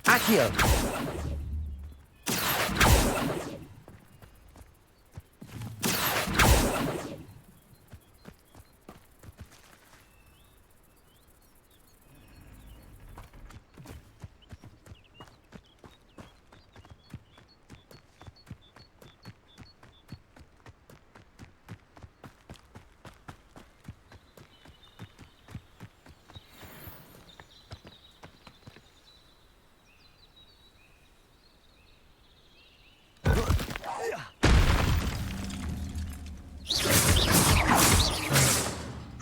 Accio.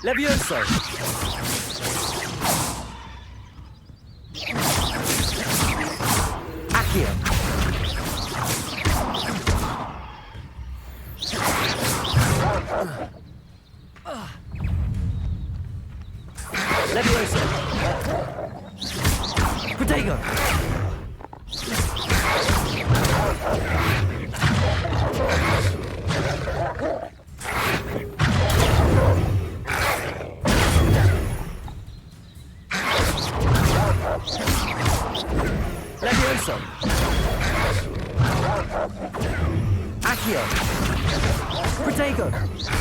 Levioso! Accio! Levioso! Protego! Levioso! Accio! Protego!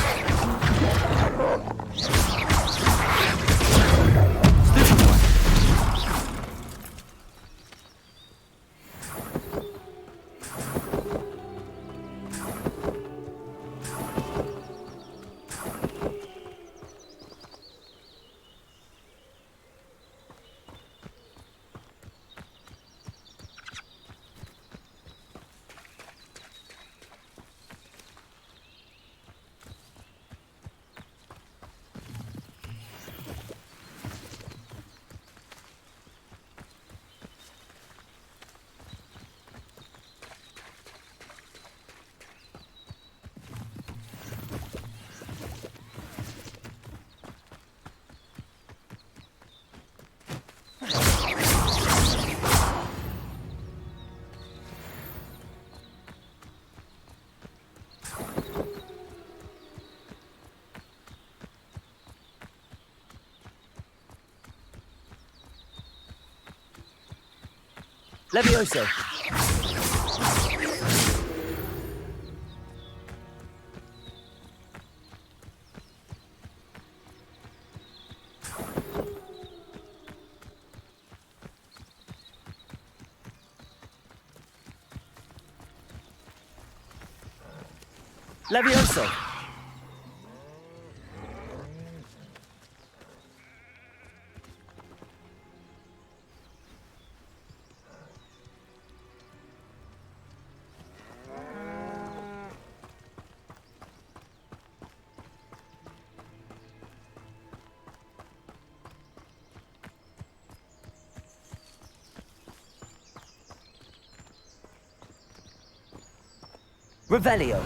Levioso! Levioso! Revelio.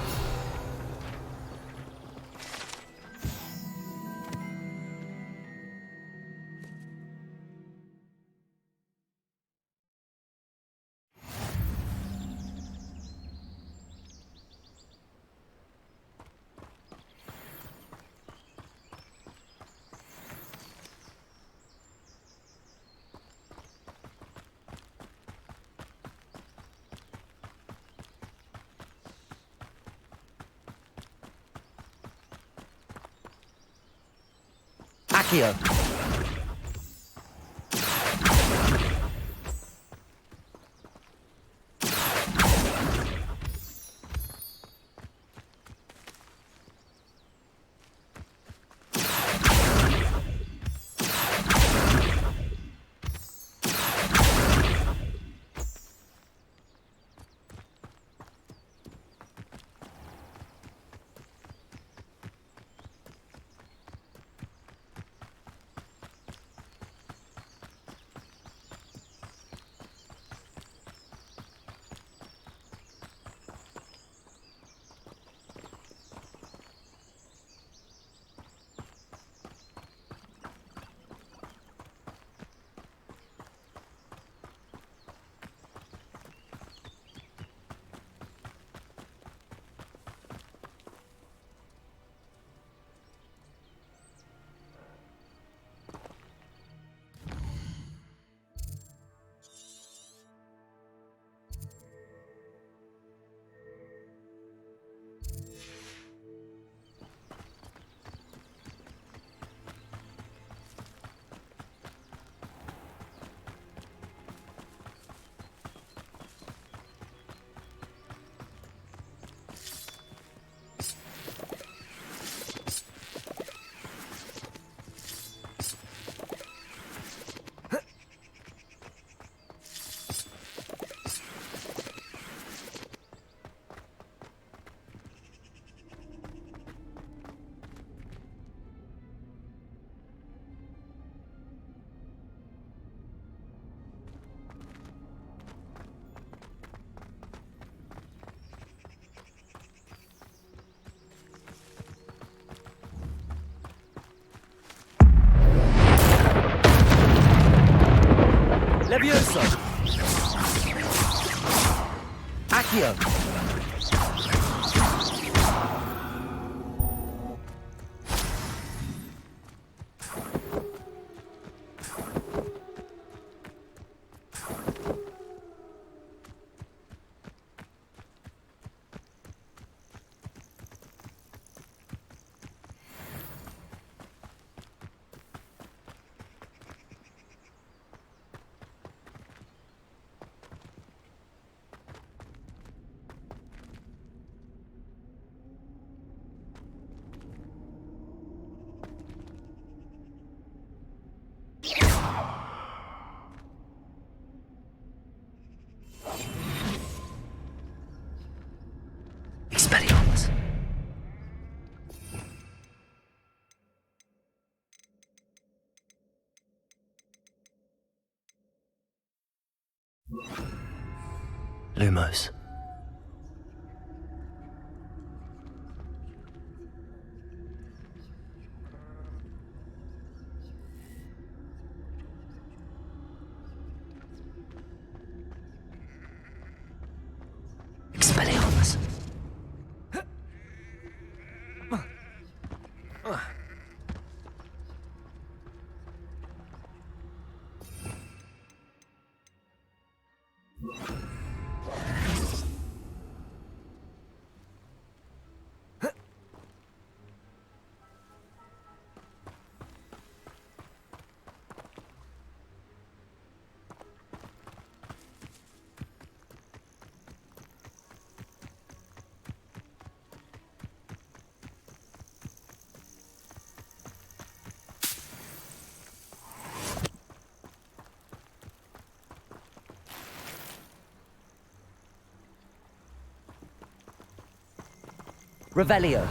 Accio. Levioso. Accio. Expelliarmus. Lumos. Expelliarmus. Revelio.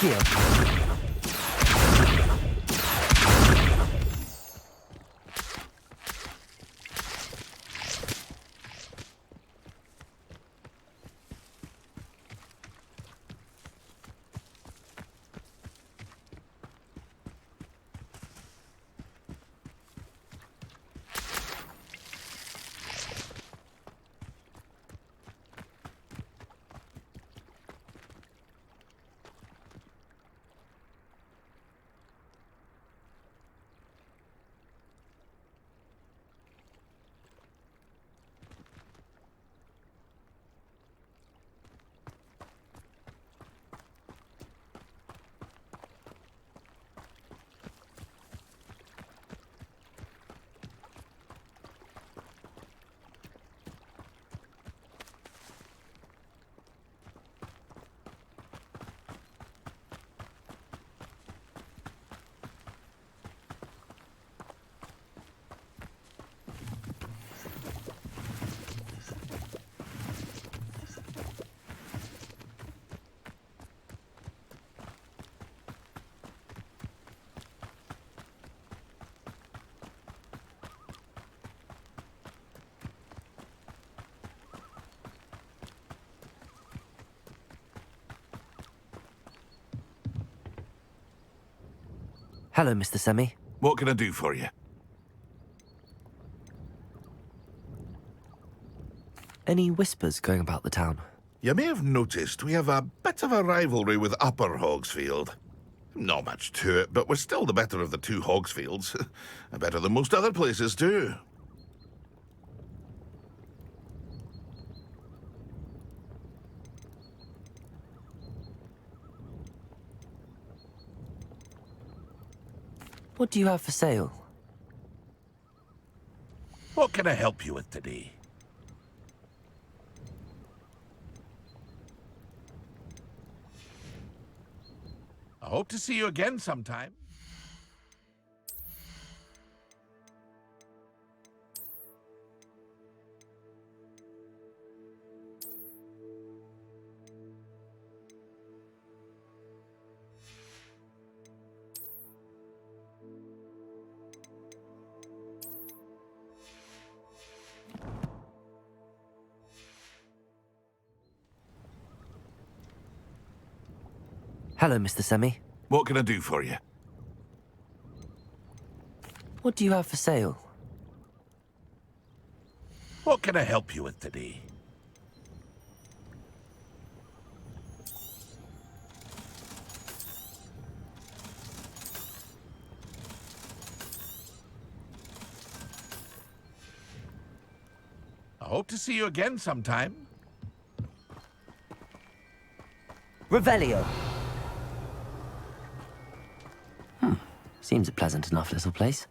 Accio. Hello, Mr. Semi. What can I do for you? Any whispers going about the town? You may have noticed we have a bit of a rivalry with Upper Hogsfield. Not much to it, but we're still the better of the two Hogsfields. Better than most other places, too. What do you have for sale? What can I help you with today? I hope to see you again sometime. Hello, Mr. Semi. What can I do for you? What do you have for sale? What can I help you with today? I hope to see you again sometime. Revelio. Seems a pleasant enough little place.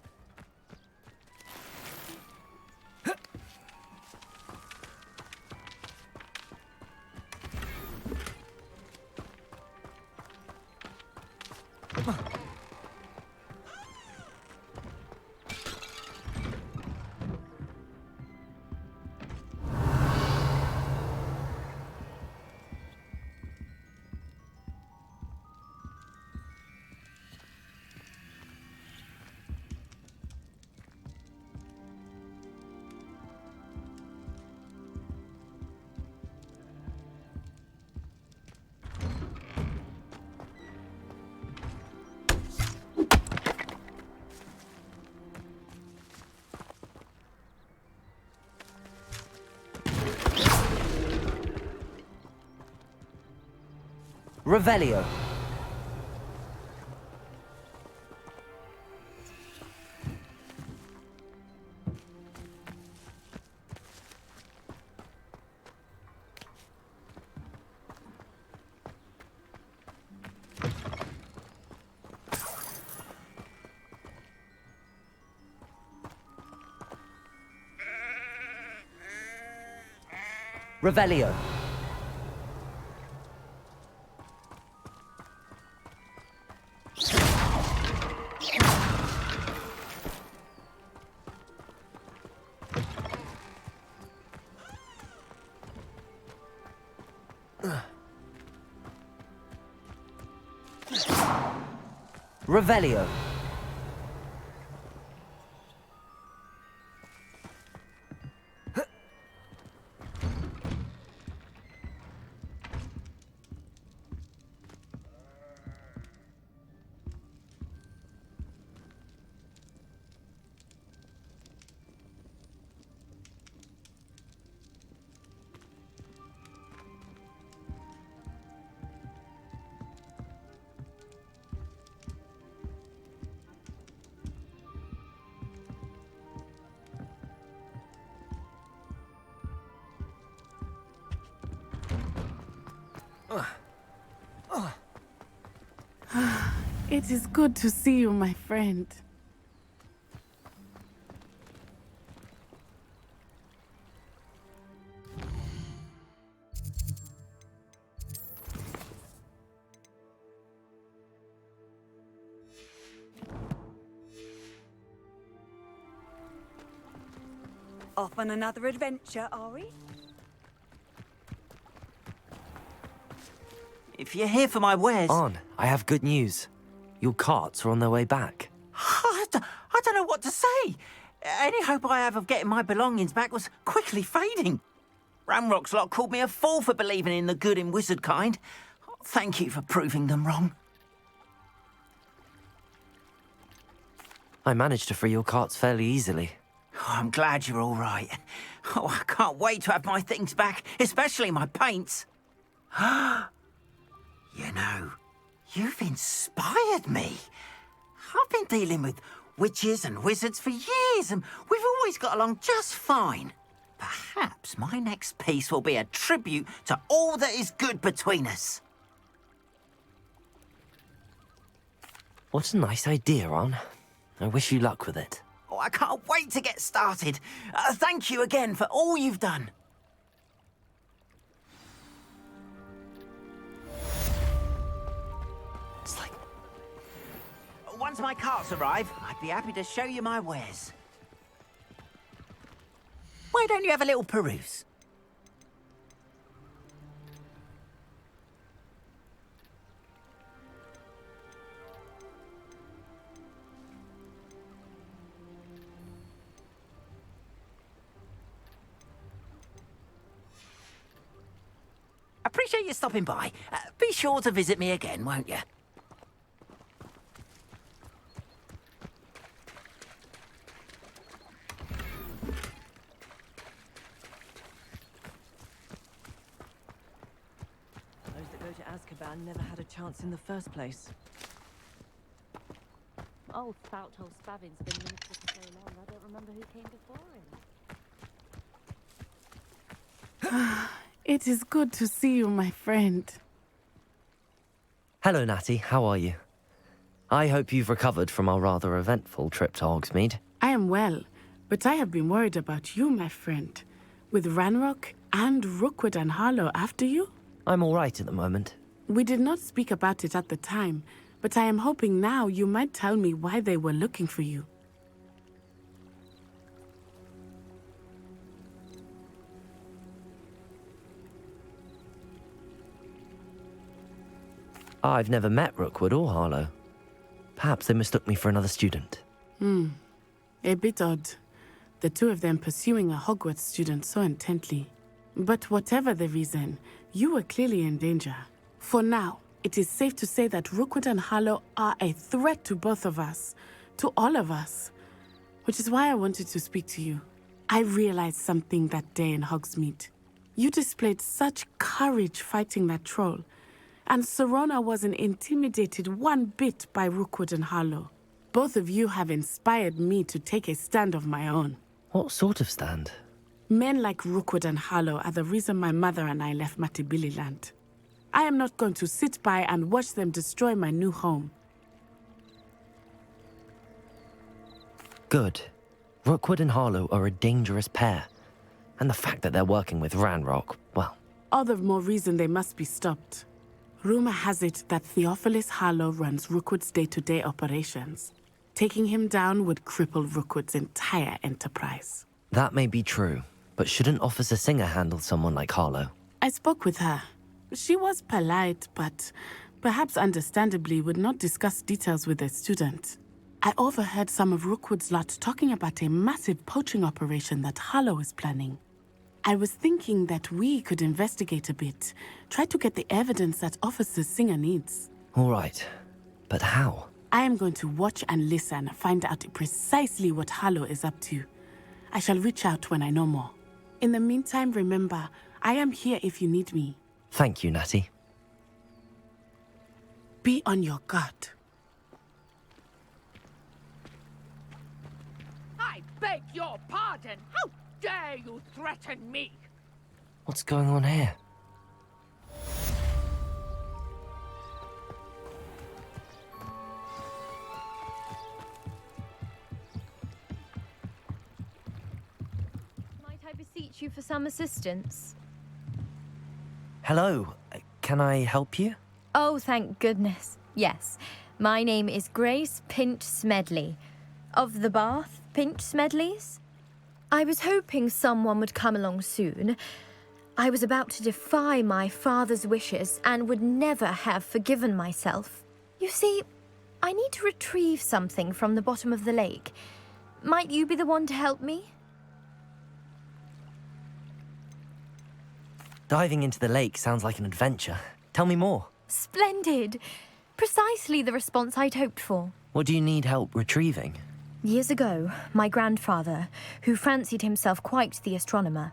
Revelio. Revelio. Revelio. It is good to see you, my friend. Off on another adventure, are we? If you're here for my wares... On, I have good news. Your carts are on their way back. I don't know what to say. Any hope I have of getting my belongings back was quickly fading. Ramrock's lot called me a fool for believing in the good in wizard kind. Thank you for proving them wrong. I managed to free your carts fairly easily. Oh, I'm glad you're all right. Oh, I can't wait to have my things back, especially my paints. You know, you've inspired me. I've been dealing with witches and wizards for years, and we've always got along just fine. Perhaps my next piece will be a tribute to all that is good between us. What a nice idea, On. I wish you luck with it. Oh, I can't wait to get started. Thank you again for all you've done. It's like... Once my carts arrive, I'd be happy to show you my wares. Why don't you have a little peruse? Appreciate you stopping by. Be sure to visit me again, won't you? Those that go to Azkaban never had a chance in the first place. Old Spout-hole Spavin's been minister for so long, I don't remember who came before him. It is good to see you, my friend. Hello, Natty. How are you? I hope you've recovered from our rather eventful trip to Hogsmeade. I am well, but I have been worried about you, my friend. With Ranrock and Rookwood and Harlow after you? I'm all right at the moment. We did not speak about it at the time, but I am hoping now you might tell me why they were looking for you. I've never met Rookwood or Harlow. Perhaps they mistook me for another student. A bit odd. The two of them pursuing a Hogwarts student so intently. But whatever the reason, you were clearly in danger. For now, it is safe to say that Rookwood and Harlow are a threat to both of us. To all of us. Which is why I wanted to speak to you. I realized something that day in Hogsmeade. You displayed such courage fighting that troll. And Serona wasn't intimidated one bit by Rookwood and Harlow. Both of you have inspired me to take a stand of my own. What sort of stand? Men like Rookwood and Harlow are the reason my mother and I left Matabeleland. I am not going to sit by and watch them destroy my new home. Good. Rookwood and Harlow are a dangerous pair. And the fact that they're working with Ranrock, well... All the more reason they must be stopped. Rumor has it that Theophilus Harlow runs Rookwood's day-to-day operations. Taking him down would cripple Rookwood's entire enterprise. That may be true, but shouldn't Officer Singer handle someone like Harlow? I spoke with her. She was polite, but perhaps understandably, would not discuss details with a student. I overheard some of Rookwood's lot talking about a massive poaching operation that Harlow is planning. I was thinking that we could investigate a bit, try to get the evidence that Officer Singer needs. All right, but how? I am going to watch and listen, find out precisely what Harlow is up to. I shall reach out when I know more. In the meantime, remember, I am here if you need me. Thank you, Natty. Be on your guard. I beg your pardon! How dare you threaten me? What's going on here? Might I beseech you for some assistance? Hello, can I help you? Oh, thank goodness. Yes. My name is Grace Pinch Smedley. Of the Bath Pinch Smedleys? I was hoping someone would come along soon. I was about to defy my father's wishes and would never have forgiven myself. You see, I need to retrieve something from the bottom of the lake. Might you be the one to help me? Diving into the lake sounds like an adventure. Tell me more. Splendid! Precisely the response I'd hoped for. What do you need help retrieving? Years ago, my grandfather, who fancied himself quite the astronomer,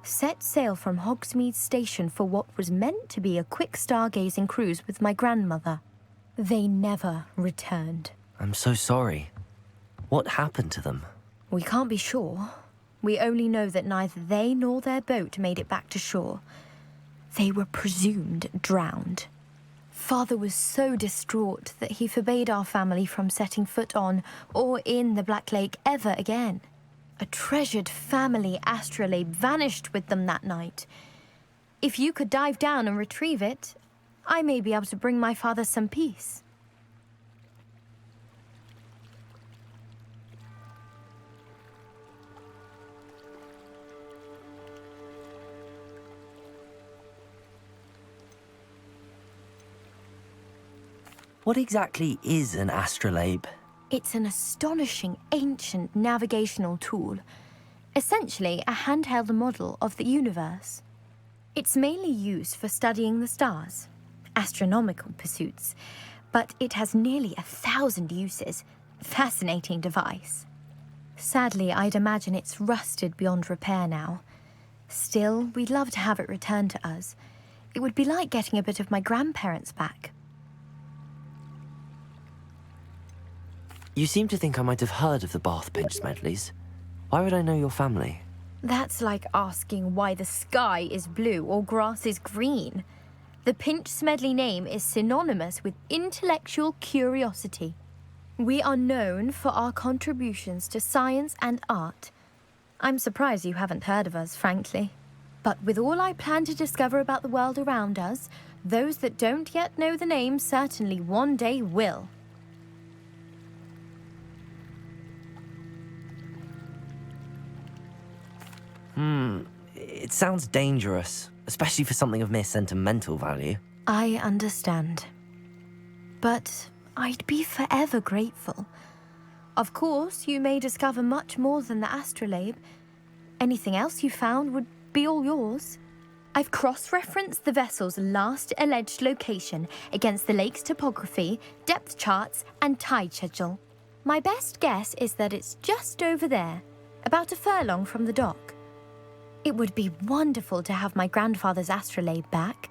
set sail from Hogsmeade station for what was meant to be a quick stargazing cruise with my grandmother. They never returned. I'm so sorry. What happened to them? We can't be sure. We only know that neither they nor their boat made it back to shore. They were presumed drowned. Father was so distraught that he forbade our family from setting foot on or in the Black Lake ever again. A treasured family astrolabe vanished with them that night. If you could dive down and retrieve it, I may be able to bring my father some peace. What exactly is an astrolabe? It's an astonishing ancient navigational tool. Essentially, a handheld model of the universe. It's mainly used for studying the stars, astronomical pursuits, but it has nearly 1,000 uses. Fascinating device. Sadly, I'd imagine it's rusted beyond repair now. Still, we'd love to have it returned to us. It would be like getting a bit of my grandparents back. You seem to think I might have heard of the Bath Pinch Smedleys. Why would I know your family? That's like asking why the sky is blue or grass is green. The Pinch Smedley name is synonymous with intellectual curiosity. We are known for our contributions to science and art. I'm surprised you haven't heard of us, frankly. But with all I plan to discover about the world around us, those that don't yet know the name certainly one day will. It sounds dangerous, especially for something of mere sentimental value. I understand. But I'd be forever grateful. Of course, you may discover much more than the astrolabe. Anything else you found would be all yours. I've cross-referenced the vessel's last alleged location against the lake's topography, depth charts, and tide schedule. My best guess is that it's just over there, about a furlong from the dock. It would be wonderful to have my grandfather's astrolabe back.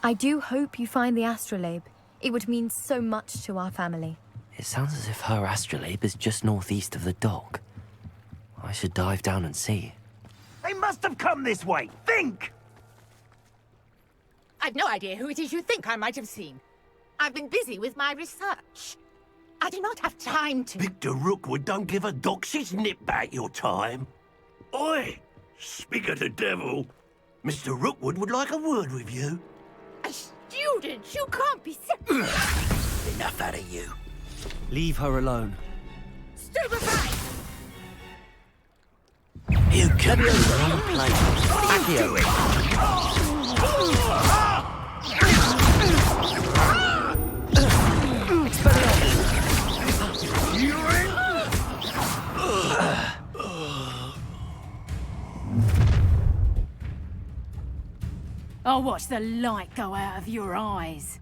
I do hope you find the astrolabe. It would mean so much to our family. It sounds as if her astrolabe is just northeast of the dock. I should dive down and see. They must have come this way. Think! I've no idea who it is you think I might have seen. I've been busy with my research. I do not have time to... Victor Rookwood don't give a doxy's nip back your time. Oi! Speak of the devil. Mr. Rookwood would like a word with you. A student? You can't be Enough out of you. Leave her alone. Stupefy! You can be Wrong place. Accio. I'll watch the light go out of your eyes.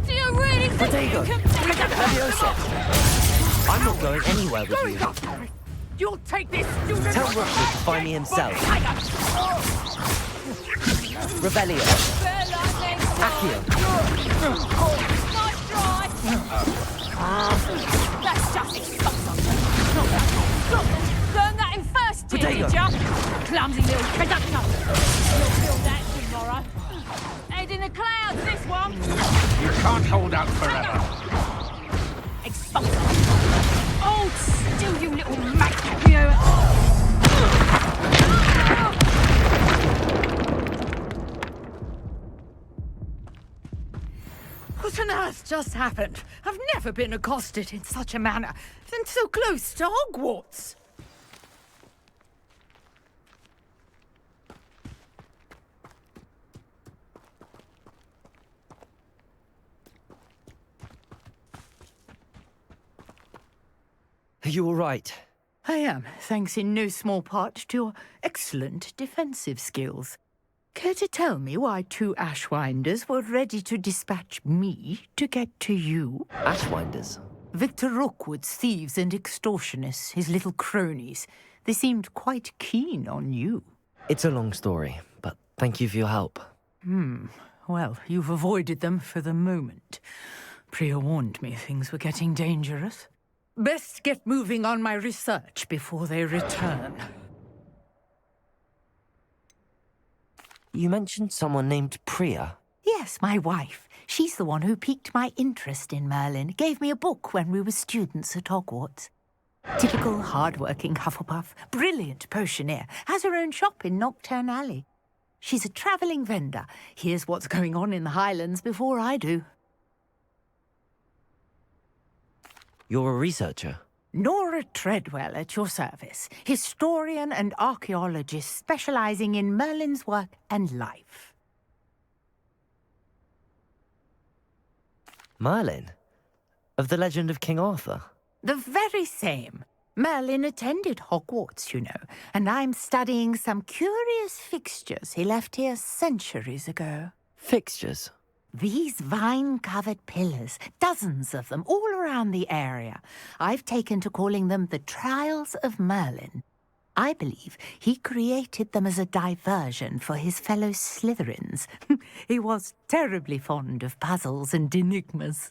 Do you really think Protego! you can... Leviosa! I'm not going anywhere with you. You'll take this student... Tell Rookwood to find me himself. Revelio. Accio. Nice try. That's just exposure. Learn that in first year, Protego. did ya? Clumsy little conductor. You'll feel that tomorrow. Head in the clouds, this one. You can't hold out forever. Exposure. Hold still, you little maggot. What on earth just happened? I've never been accosted in such a manner, and so close to Hogwarts. Are you all right? I am, thanks in no small part to your excellent defensive skills. Care to tell me why two Ashwinders were ready to dispatch me to get to you? Ashwinders? Victor Rookwood's thieves and extortionists, his little cronies. They seemed quite keen on you. It's a long story, but thank you for your help. Well, you've avoided them for the moment. Priya warned me things were getting dangerous. Best get moving on my research before they return. You mentioned someone named Priya. Yes, my wife. She's the one who piqued my interest in Merlin. Gave me a book when we were students at Hogwarts. Typical hard-working Hufflepuff, brilliant potioneer, has her own shop in Knockturn Alley. She's a travelling vendor. Hears what's going on in the Highlands before I do. You're a researcher? Nora Treadwell at your service, historian and archaeologist specialising in Merlin's work and life. Merlin? Of the legend of King Arthur? The very same. Merlin attended Hogwarts, you know, and I'm studying some curious fixtures he left here centuries ago. Fixtures? These vine-covered pillars, dozens of them, all around the area. I've taken to calling them the Trials of Merlin. I believe he created them as a diversion for his fellow Slytherins. He was terribly fond of puzzles and enigmas.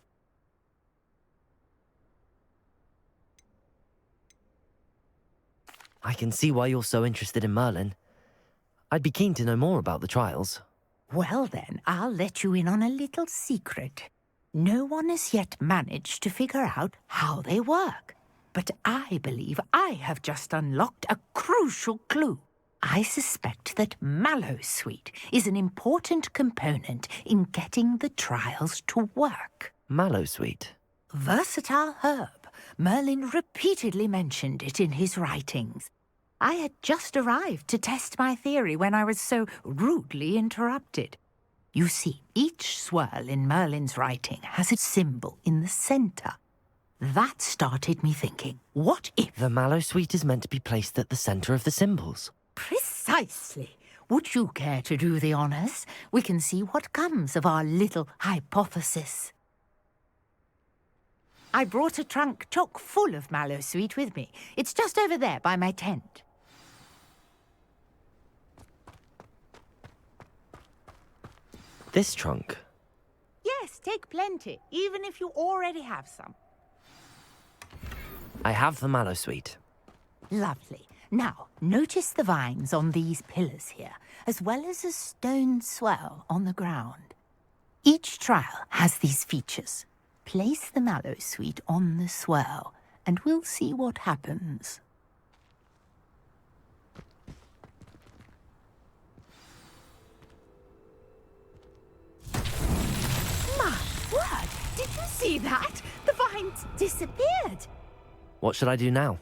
I can see why you're so interested in Merlin. I'd be keen to know more about the trials. Well then, I'll let you in on a little secret. No one has yet managed to figure out how they work. But I believe I have just unlocked a crucial clue. I suspect that Mallowsweet is an important component in getting the trials to work. Mallowsweet? Versatile herb. Merlin repeatedly mentioned it in his writings. I had just arrived to test my theory when I was so rudely interrupted. You see, each swirl in Merlin's writing has a symbol in the centre. That started me thinking, what if... The Mallowsweet is meant to be placed at the centre of the symbols. Precisely. Would you care to do the honours? We can see what comes of our little hypothesis. I brought a trunk chock full of Mallowsweet with me. It's just over there by my tent. This trunk? Yes, take plenty, even if you already have some. I have the Mallowsweet. Lovely. Now, notice the vines on these pillars here, as well as a stone swell on the ground. Each trial has these features. Place the Mallowsweet on the swell, and we'll see what happens. My word! Did you see that? The vines disappeared. What should I do now?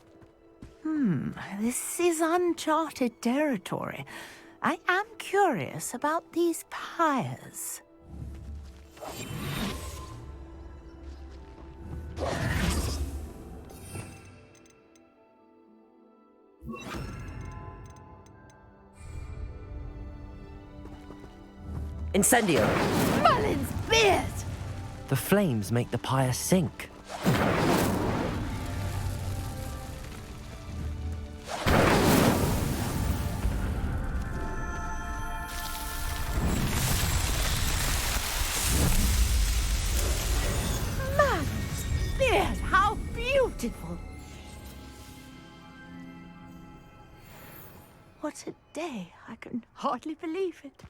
This is uncharted territory. I am curious about these pyres. Incendio! Merlin's beard! The flames make the pyre sink. Merlin's beard! How beautiful! What a day. I can hardly believe it.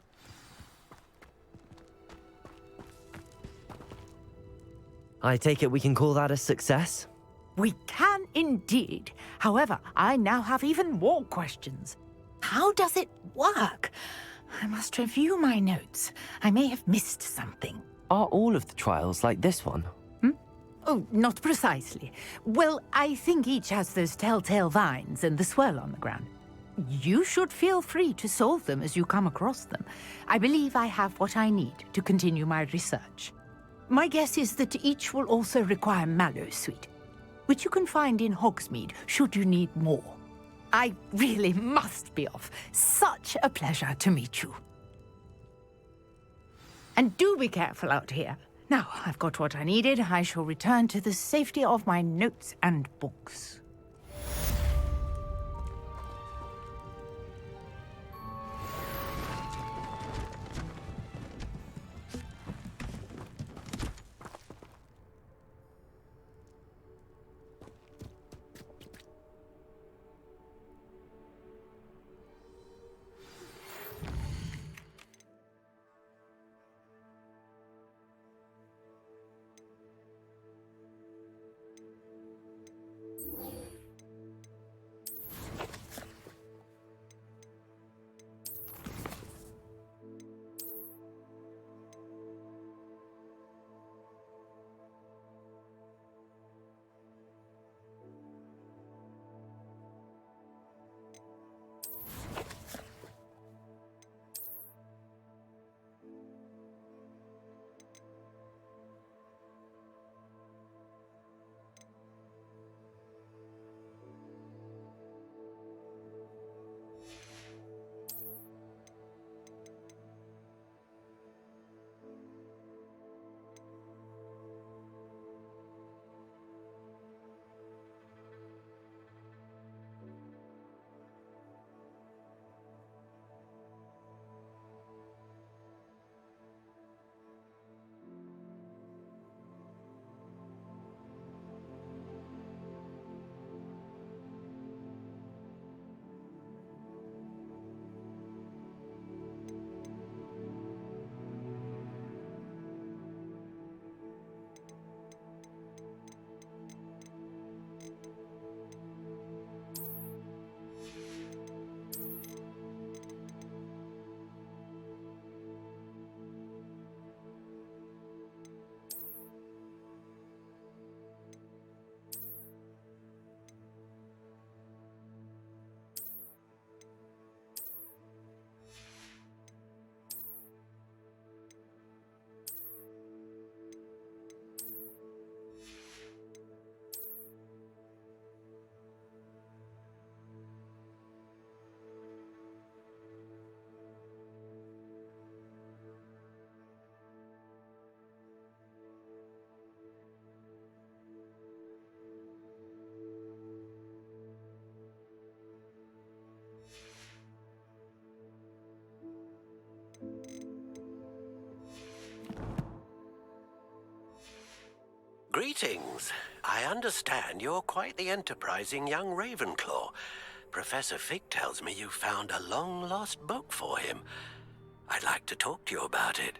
I take it we can call that a success? We can indeed. However, I now have even more questions. How does it work? I must review my notes. I may have missed something. Are all of the trials like this one? Oh, not precisely. Well, I think each has those telltale vines and the swirl on the ground. You should feel free to solve them as you come across them. I believe I have what I need to continue my research. My guess is that each will also require mallowsweet, which you can find in Hogsmeade should you need more. I really must be off. Such a pleasure to meet you. And do be careful out here. Now, I've got what I needed. I shall return to the safety of my notes and books. Greetings. I understand you're quite the enterprising young Ravenclaw. Professor Fig tells me you found a long-lost book for him. I'd like to talk to you about it.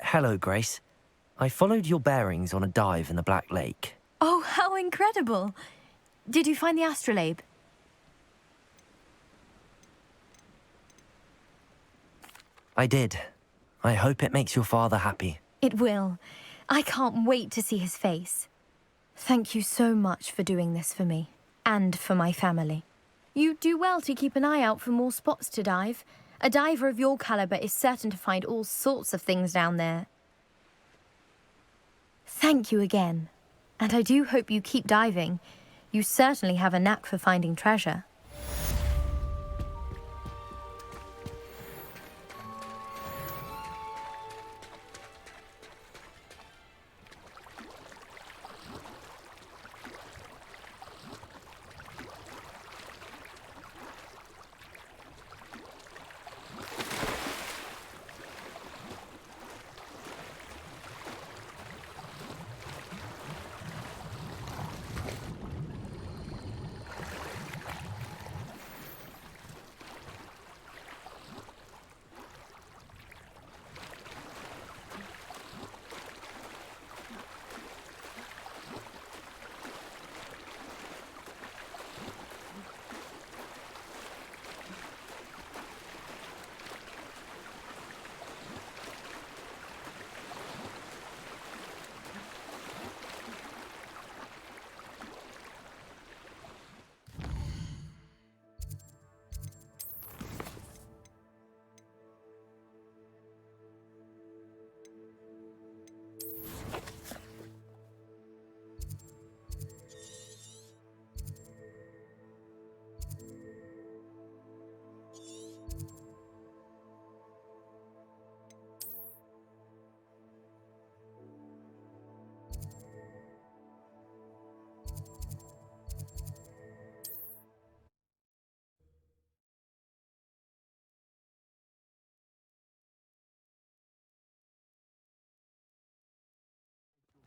Hello, Grace. I followed your bearings on a dive in the Black Lake. Oh, how incredible! Did you find the astrolabe? I did. I hope it makes your father happy. It will. I can't wait to see his face. Thank you so much for doing this for me, and for my family. You do well to keep an eye out for more spots to dive. A diver of your caliber is certain to find all sorts of things down there. Thank you again. And I do hope you keep diving. You certainly have a knack for finding treasure.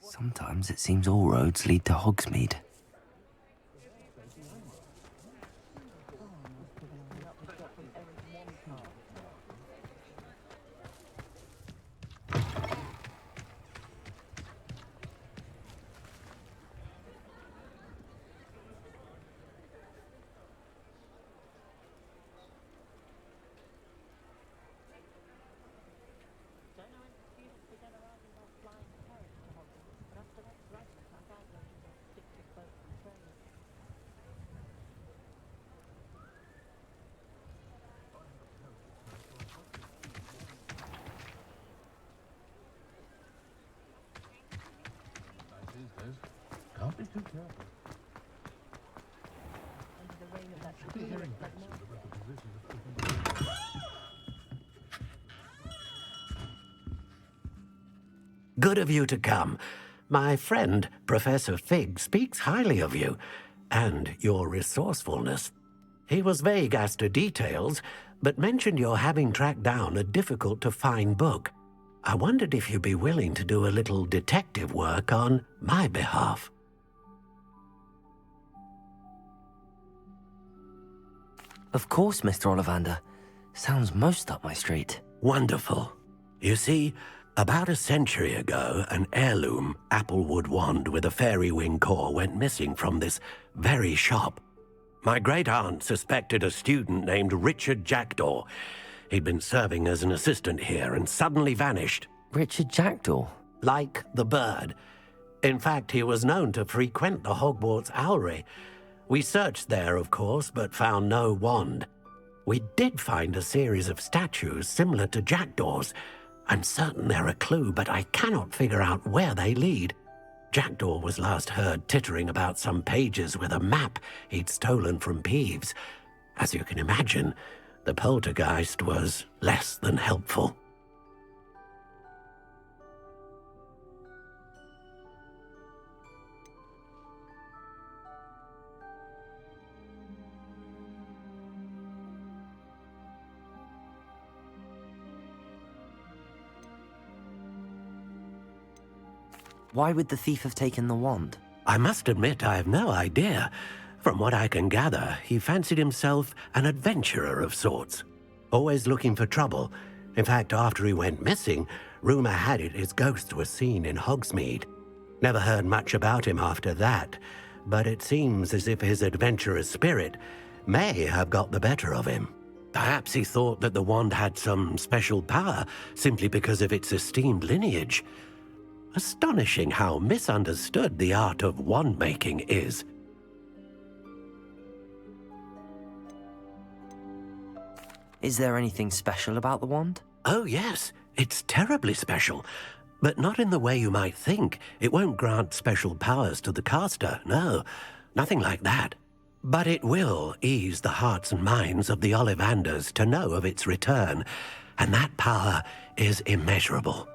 Sometimes it seems all roads lead to Hogsmeade. Can't be too careful. Good of you to come. My friend, Professor Fig, speaks highly of you and your resourcefulness. He was vague as to details, but mentioned your having tracked down a difficult-to-find book. I wondered if you'd be willing to do a little detective work on my behalf. Of course, Mr. Ollivander. Sounds most up my street. Wonderful. You see, about a century ago, an heirloom applewood wand with a fairy wing core went missing from this very shop. My great-aunt suspected a student named Richard Jackdaw. He'd been serving as an assistant here and suddenly vanished. Richard Jackdaw? Like the bird. In fact, he was known to frequent the Hogwarts Owlery. We searched there, of course, but found no wand. We did find a series of statues similar to Jackdaw's. I'm certain they're a clue, but I cannot figure out where they lead. Jackdaw was last heard tittering about some pages with a map he'd stolen from Peeves. As you can imagine, the poltergeist was less than helpful. Why would the thief have taken the wand? I must admit I have no idea. From what I can gather, he fancied himself an adventurer of sorts. Always looking for trouble. In fact, after he went missing, Rumour had it his ghost was seen in Hogsmeade. Never heard much about him after that, but it seems as if his adventurous spirit may have got the better of him. Perhaps he thought that the wand had some special power simply because of its esteemed lineage. Astonishing how misunderstood the art of wand-making is. Is there anything special about the wand? Oh yes, it's terribly special. But not in the way you might think. It won't grant special powers to the caster, no. Nothing like that. But it will ease the hearts and minds of the Ollivanders to know of its return, and that power is immeasurable.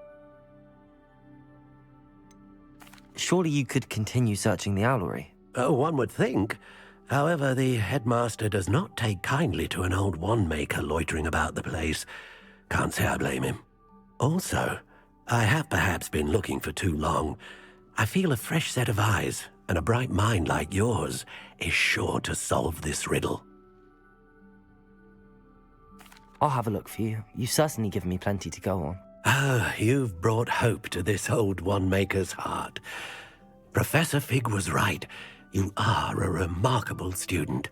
Surely you could continue searching the owlery. Oh, one would think. However, the headmaster does not take kindly to an old wand-maker loitering about the place. Can't say I blame him. Also, I have perhaps been looking for too long. I feel a fresh set of eyes, and a bright mind like yours is sure to solve this riddle. I'll have a look for you. You've certainly given me plenty to go on. Ah, you've brought hope to this old wand-maker's heart. Professor Fig was right. You are a remarkable student.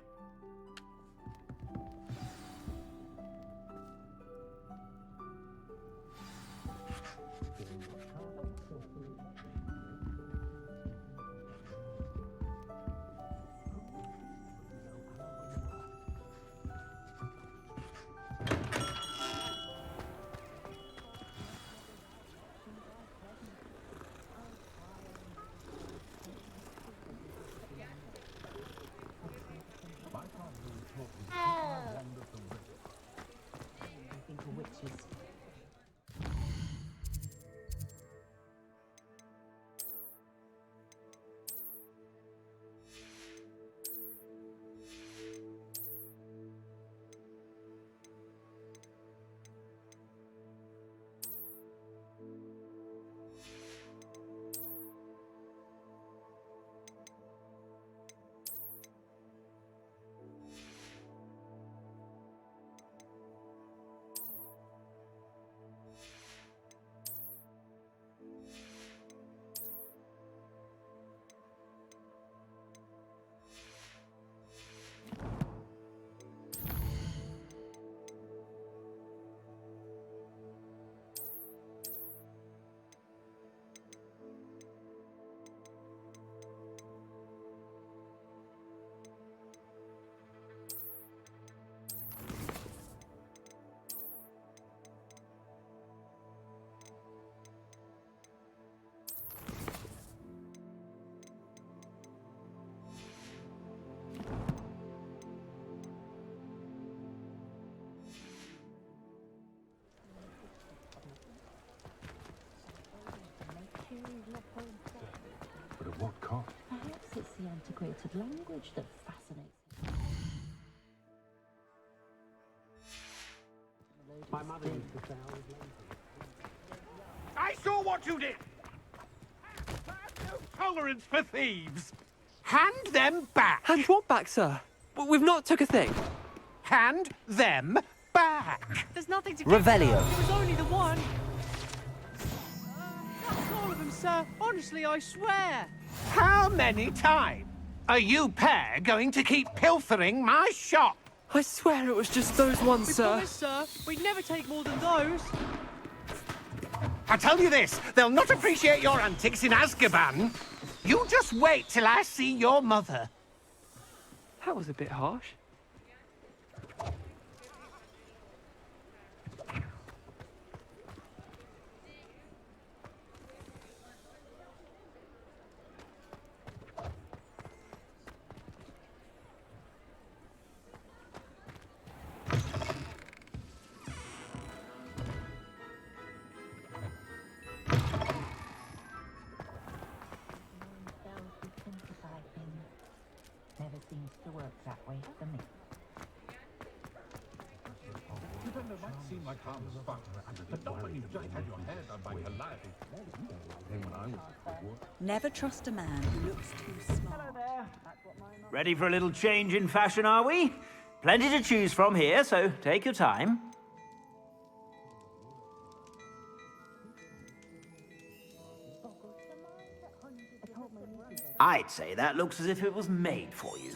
But at what cost? Perhaps it's the antiquated language that fascinates him. My mother used to say I saw what you did! I have no tolerance for thieves! Hand them back! Hand what back, sir? We've not took a thing. Hand them back! There's nothing to Revelio. It was only the one. That's all of them, sir. Honestly, I swear. How many times are you pair going to keep pilfering my shop? I swear it was just those ones, We sir. promise, sir. We'd never take more than those. I tell you this, they'll not appreciate your antics in Azkaban. You just wait till I see your mother. That was a bit harsh. Never seems to work that way for me. It might seem like harmless fun, but not when you've just had your hair done by Calliope. Never trust a man who looks too smart. Ready for a little change in fashion, are we? Plenty to choose from here, so take your time. I'd say that looks as if it was made for you.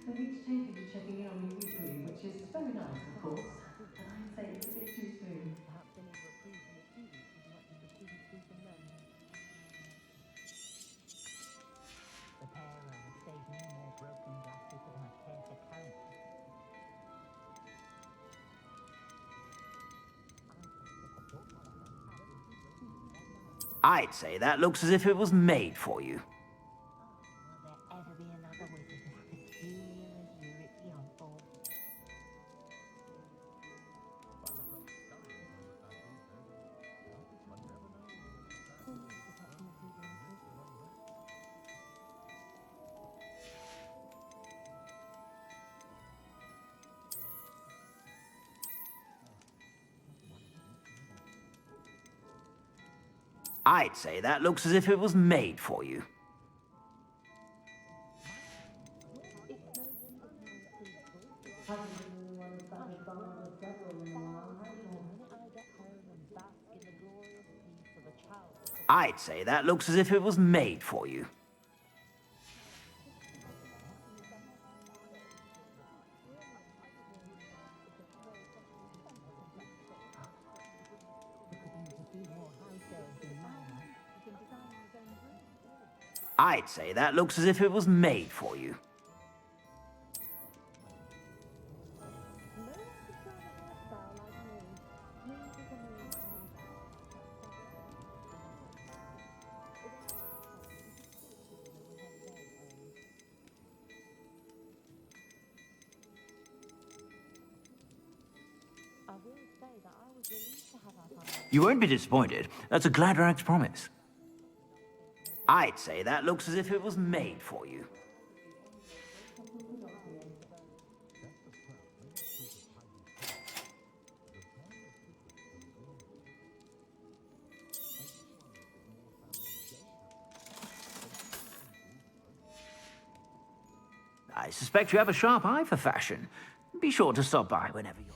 I've each taken to checking in on you weekly, which is very nice, of course, but I'd say it's a bit too soon. The pair saved me more broken glasses than I care to count. I'd say that looks as if it was made for you. Will there ever be another wizard as peculiar as you, Ricky Humble? I'd say that looks as if it was made for you. I'd say that looks as if it was made for you. I'd say that looks as if it was made for you. You won't be disappointed. That's a Gladrag's promise. I'd say that looks as if it was made for you. I suspect you have a sharp eye for fashion. Be sure to stop by whenever you're...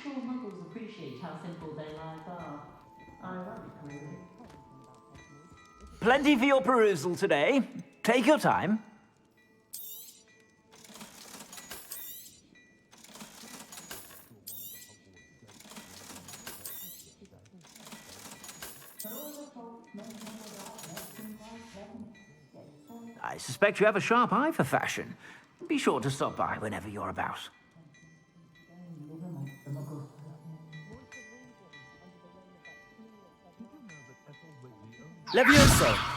sure muggles appreciate how simple their lives are. Ironically. Plenty for your perusal today. Take your time. I suspect you have a sharp eye for fashion. Be sure to stop by whenever you're about. Levioso!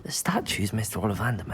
The statues Mr. Ollivander